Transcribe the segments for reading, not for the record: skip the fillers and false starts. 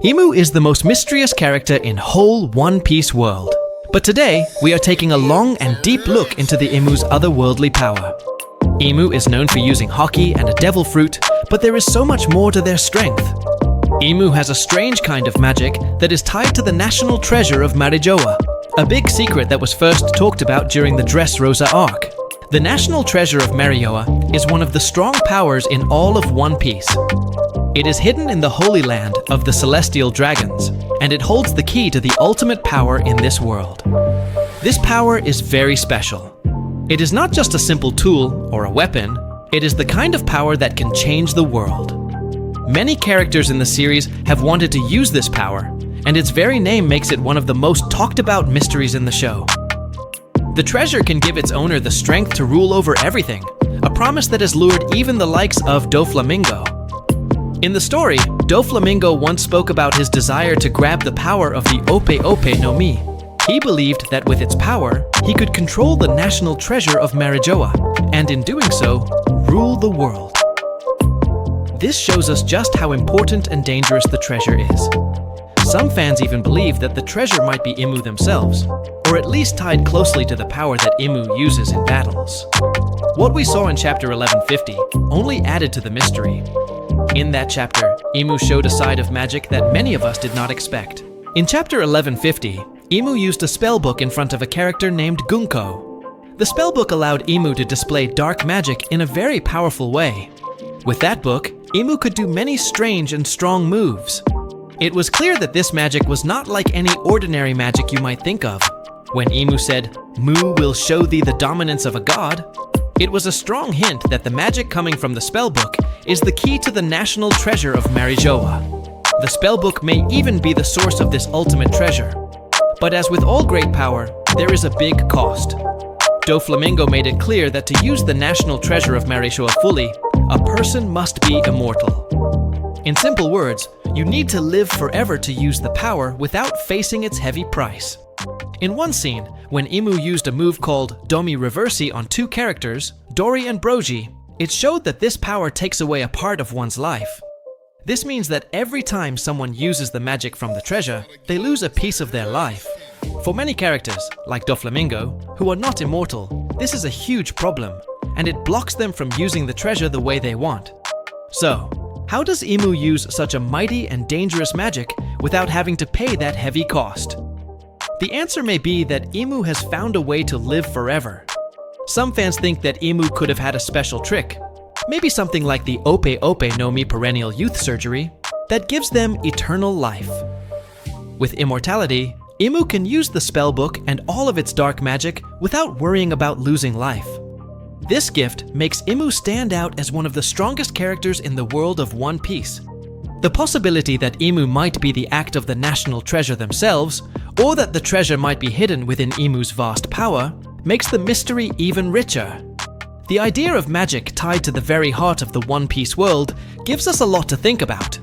Imu is the most mysterious character in whole One Piece world. But today, we are taking a long and deep look into the Imu's otherworldly power. Imu is known for using HAKI and a devil fruit, but there is so much more to their strength. Imu has a strange kind of magic that is tied to the National Treasure of Marijoa, a big secret that was first talked about during the Dressrosa arc. The National Treasure of Marijoa is one of the strong powers in all of One Piece. It is hidden in the Holy Land of the Celestial Dragons, and it holds the key to the ultimate power in this world. This power is very special. It is not just a simple tool or a weapon, it is the kind of power that can change the world. Many characters in the series have wanted to use this power, and its very name makes it one of the most talked about mysteries in the show. The treasure can give its owner the strength to rule over everything, a promise that has lured even the likes of Doflamingo. In the story, Doflamingo once spoke about his desire to grab the power of the Ope Ope no Mi. He believed that with its power, he could control the National Treasure of Marijoa, and in doing so, rule the world. This shows us just how important and dangerous the treasure is. Some fans even believe that the treasure might be Imu themselves, or at least tied closely to the power that Imu uses in battles. What we saw in chapter 1150 only added to the mystery. In that chapter, Imu showed a side of magic that many of us did not expect. In chapter 1150, Imu used a spellbook in front of a character named Gunko. The spellbook allowed Imu to display dark magic in a very powerful way. With that book, Imu could do many strange and strong moves. It was clear that this magic was not like any ordinary magic you might think of. When Imu said, "Mu will show thee the dominance of a god," it was a strong hint that the magic coming from the spellbook is the key to the National Treasure of Marijoa. The spellbook may even be the source of this ultimate treasure. But as with all great power, there is a big cost. Doflamingo made it clear that to use the National Treasure of Marijoa fully, a person must be immortal. In simple words, you need to live forever to use the power without facing its heavy price. In one scene, when Imu used a move called Domi Reversi on two characters, Dori and Broji, it showed that this power takes away a part of one's life. This means that every time someone uses the magic from the treasure, they lose a piece of their life. For many characters, like Doflamingo, who are not immortal, this is a huge problem, and it blocks them from using the treasure the way they want. So, how does Imu use such a mighty and dangerous magic without having to pay that heavy cost? The answer may be that Imu has found a way to live forever. Some fans think that Imu could have had a special trick, maybe something like the Ope Ope no Mi perennial youth surgery, that gives them eternal life. With immortality, Imu can use the spellbook and all of its dark magic without worrying about losing life. This gift makes Imu stand out as one of the strongest characters in the world of One Piece. The possibility that Imu might be the act of the National Treasure themselves, or that the treasure might be hidden within Imu's vast power, makes the mystery even richer. The idea of magic tied to the very heart of the One Piece world gives us a lot to think about.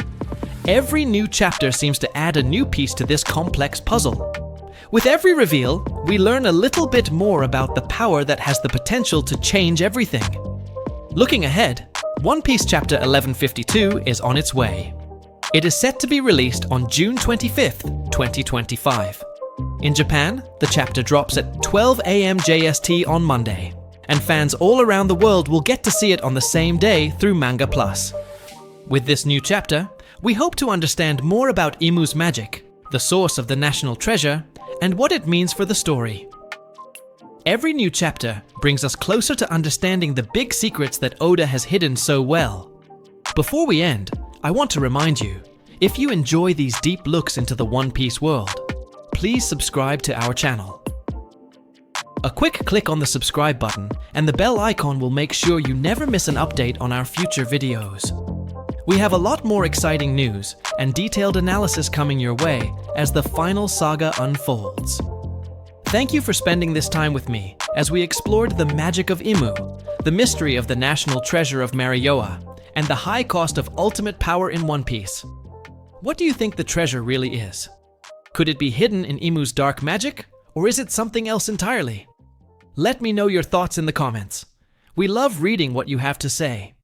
Every new chapter seems to add a new piece to this complex puzzle. With every reveal, we learn a little bit more about the power that has the potential to change everything. Looking ahead, One Piece chapter 1152 is on its way. It is set to be released on June 25th, 2025. In Japan, the chapter drops at 12 AM JST on Monday, and fans all around the world will get to see it on the same day through Manga Plus. With this new chapter, we hope to understand more about Imu's magic, the source of the National Treasure, and what it means for the story. Every new chapter brings us closer to understanding the big secrets that Oda has hidden so well. Before we end, I want to remind you, if you enjoy these deep looks into the One Piece world, please subscribe to our channel. A quick click on the subscribe button and the bell icon will make sure you never miss an update on our future videos. We have a lot more exciting news and detailed analysis coming your way as the final saga unfolds. Thank you for spending this time with me as we explored the magic of Imu, the mystery of the National Treasure of Marijoa, and the high cost of ultimate power in One Piece. What do you think the treasure really is? Could it be hidden in Imu's dark magic, or is it something else entirely? Let me know your thoughts in the comments. We love reading what you have to say.